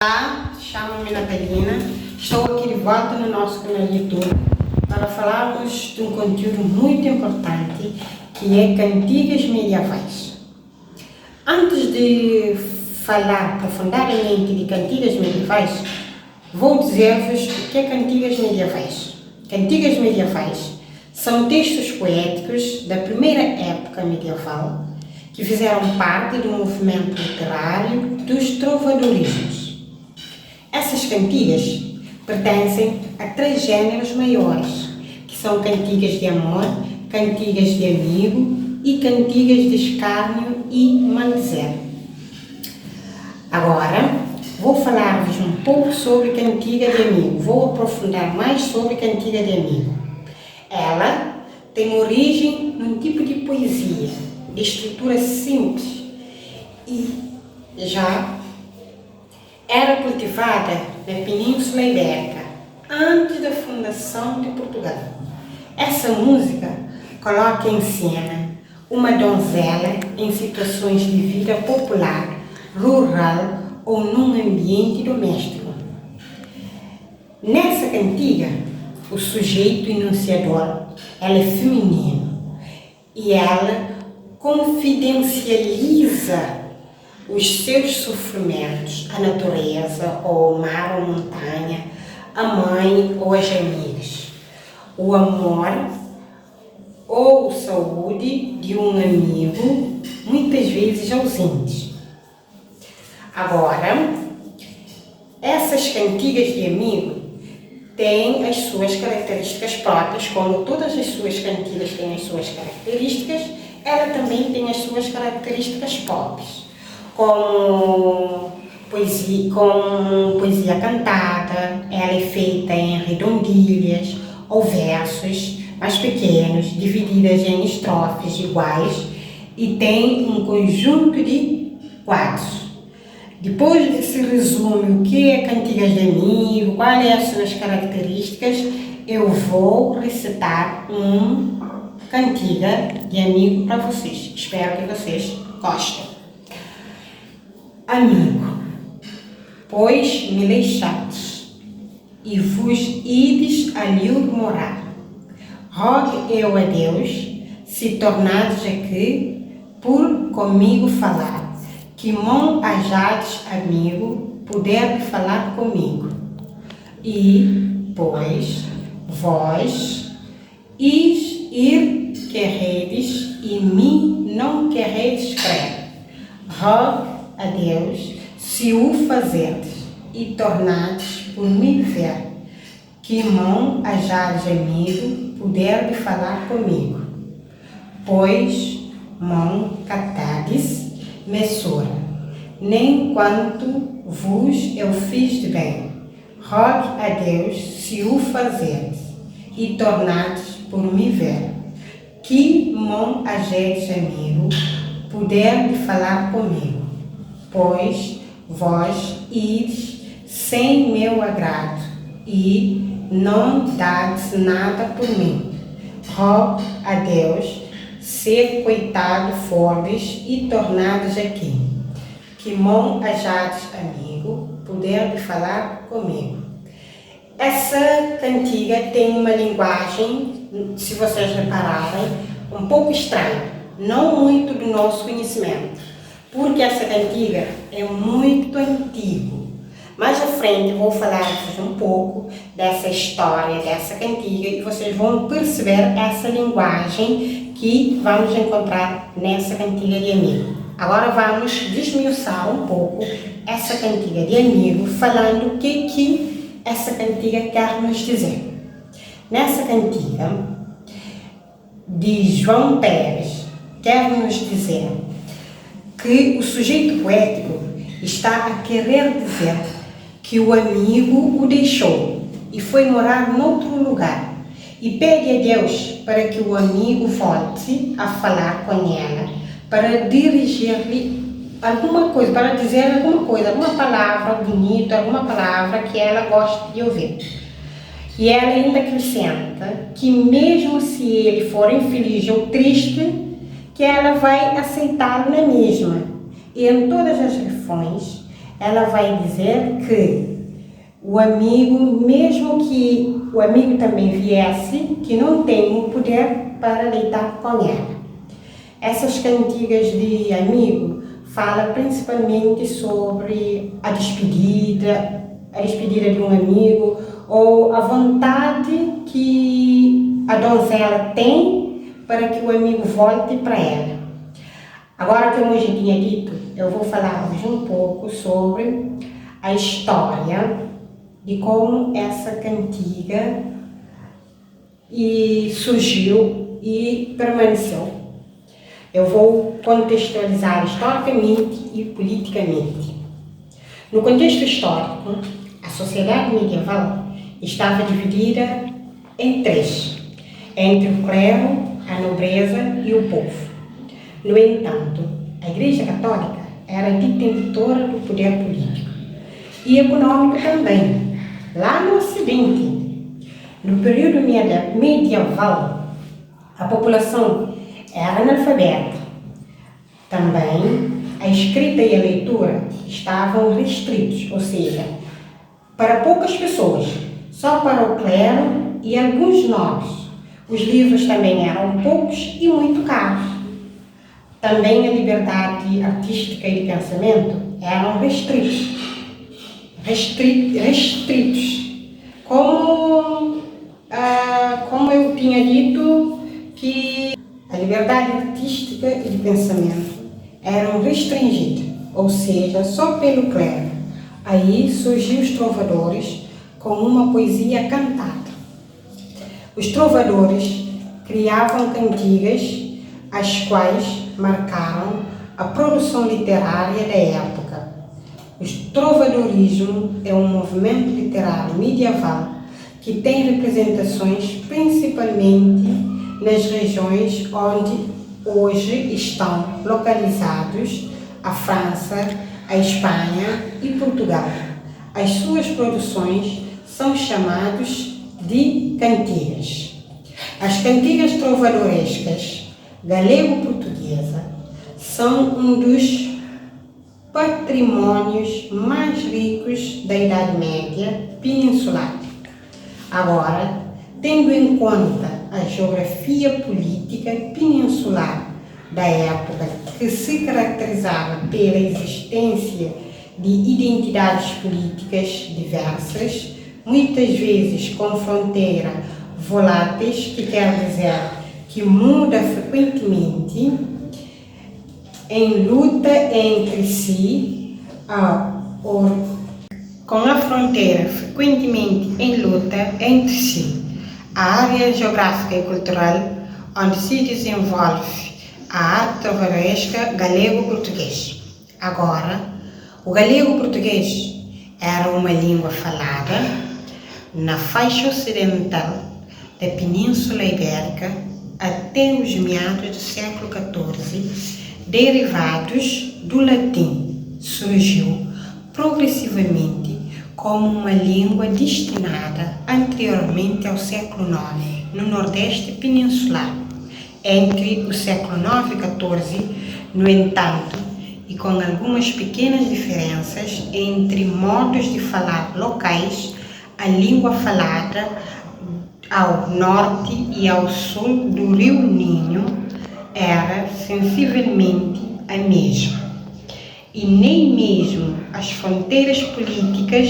Olá, chamo-me Natalina, estou aqui de volta no nosso canal YouTube para falarmos de um conteúdo muito importante que é cantigas medievais. Antes de falar profundamente de cantigas medievais, vou dizer-vos o que é cantigas medievais. Cantigas medievais são textos poéticos da primeira época medieval que fizeram parte do movimento literário dos trovadorismos. Essas cantigas pertencem a 3 gêneros maiores, que são cantigas de amor, cantigas de amigo e cantigas de escárnio e maldizer. Agora, vou falar-vos um pouco sobre cantiga de amigo, vou aprofundar mais sobre cantiga de amigo. Ela tem origem num tipo de poesia, de estrutura simples e já era cultivada na Península Ibérica, antes da fundação de Portugal. Essa música coloca em cena uma donzela em situações de vida popular, rural ou num ambiente doméstico. Nessa cantiga, o sujeito enunciador ela é feminino e ela confidencializa os seus sofrimentos, a natureza, ou o mar ou montanha, a mãe ou as amigas, o amor ou saúde de um amigo, muitas vezes ausente. Agora, essas cantigas de amigo têm as suas características próprias, como todas as suas cantigas têm as suas características, ela também tem as suas características próprias. Com poesia cantada, ela é feita em redondilhas ou versos mais pequenos, divididas em estrofes iguais e tem um conjunto de quadros. Depois desse resumo, o que é cantigas de amigo, quais são as suas características, eu vou recitar uma cantiga de amigo para vocês. Espero que vocês gostem. Amigo, pois me deixastes, e vos ides ali morar. Rogue eu a Deus, se tornades aqui, por comigo falar, que mão hajades, amigo, puder falar comigo. E, pois, vós, ir queredes, e mim não queredes crer. Rogue a Deus, se o fazerdes, e tornades por me ver, que mão hajades amigo, puder de falar comigo. Pois mão catades, mesura, nem quanto vos eu fiz de bem. Rogue a Deus, se o fazerdes, e tornades por me ver, que mão hajades amigo, puder de falar comigo. Pois vós ides sem meu agrado, e não dades nada por mim. Rogo a Deus, ser coitado fordes e tornados aqui, que mão hajades amigo, puder de falar comigo. Essa cantiga tem uma linguagem, se vocês repararem, um pouco estranha, não muito do nosso conhecimento. Porque essa cantiga é muito antiga. Mais à frente vou falar-vos um pouco dessa história, dessa cantiga, e vocês vão perceber essa linguagem que vamos encontrar nessa cantiga de amigo. Agora vamos desmiuçar um pouco essa cantiga de amigo, falando o que essa cantiga quer nos dizer. Nessa cantiga de João Pérez, quer nos dizer que o sujeito poético está a querer dizer que o amigo o deixou e foi morar noutro lugar e pede a Deus para que o amigo volte a falar com ela, para dirigir-lhe alguma coisa, para dizer alguma coisa, alguma palavra bonita, alguma palavra que ela goste de ouvir. E ela ainda acrescenta que mesmo se ele for infeliz ou triste, que ela vai aceitá-lo na mesma. E em todas as refrões, ela vai dizer que o amigo, mesmo que o amigo também viesse, que não tem o poder para deitar com ela. Essas cantigas de amigo falam principalmente sobre a despedida de um amigo, ou a vontade que a donzela tem para que o amigo volte para ela. Agora, como eu já tinha dito, eu vou falar-vos um pouco sobre a história de como essa cantiga surgiu e permaneceu. Eu vou contextualizar historicamente e politicamente. No contexto histórico, a sociedade medieval estava dividida em três, entre o clero, a nobreza e o povo. No entanto, a Igreja Católica era detentora do poder político e econômico também. Lá no Ocidente, no período medieval, a população era analfabeta. Também a escrita e a leitura estavam restritos, ou seja, para poucas pessoas, só para o clero e alguns nobres. Os livros também eram poucos e muito caros. Também a liberdade artística e de pensamento eram restritos. Como eu tinha dito, que a liberdade artística e de pensamento eram restringidas, ou seja, só pelo clero. Aí surgiu os trovadores com uma poesia cantada. Os trovadores criavam cantigas, as quais marcaram a produção literária da época. O trovadorismo é um movimento literário medieval que tem representações principalmente nas regiões onde hoje estão localizados a França, a Espanha e Portugal. As suas produções são chamadas de cantigas. As cantigas trovadorescas galego-portuguesa são um dos patrimônios mais ricos da Idade Média peninsular. Agora, tendo em conta a geografia política peninsular da época, que se caracterizava pela existência de identidades políticas diversas, muitas vezes com fronteira voláteis, que quer dizer que muda frequentemente, em luta entre si, com a fronteira frequentemente em luta entre si, a área geográfica e cultural onde se desenvolve a arte trovadoresca galego-português. Agora, o galego-português era uma língua falada na faixa ocidental da Península Ibérica até os meados do século XIV, derivados do latim. Surgiu progressivamente como uma língua destinada anteriormente ao século IX, no Nordeste peninsular. Entre o século IX e XIV, no entanto, e com algumas pequenas diferenças entre modos de falar locais, a língua falada ao norte e ao sul do Rio Minho era sensivelmente a mesma. E nem mesmo as fronteiras políticas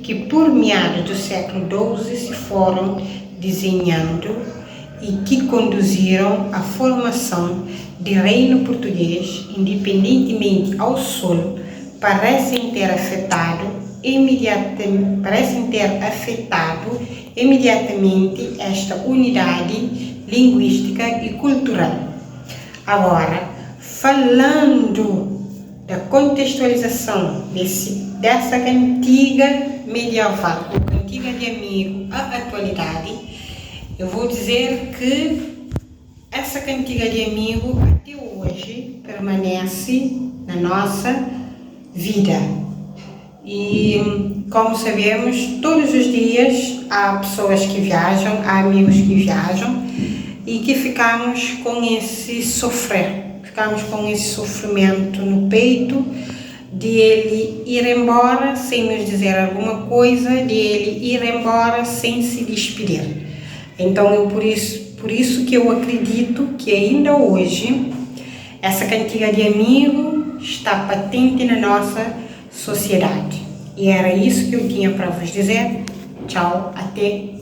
que por meados do século XII se foram desenhando e que conduziram à formação de reino português, independentemente ao sul, parecem ter afetado imediatamente esta unidade linguística e cultural. Agora, falando da contextualização dessa cantiga medieval, ou cantiga de amigo à atualidade, eu vou dizer que essa cantiga de amigo até hoje permanece na nossa vida. E, como sabemos, todos os dias há pessoas que viajam, há amigos que viajam e que ficamos com esse sofrimento no peito de ele ir embora sem nos dizer alguma coisa, de ele ir embora sem se despedir. Então, por isso que eu acredito que ainda hoje essa cantiga de amigo está patente na nossa sociedade. E era isso que eu tinha para vos dizer. Tchau, até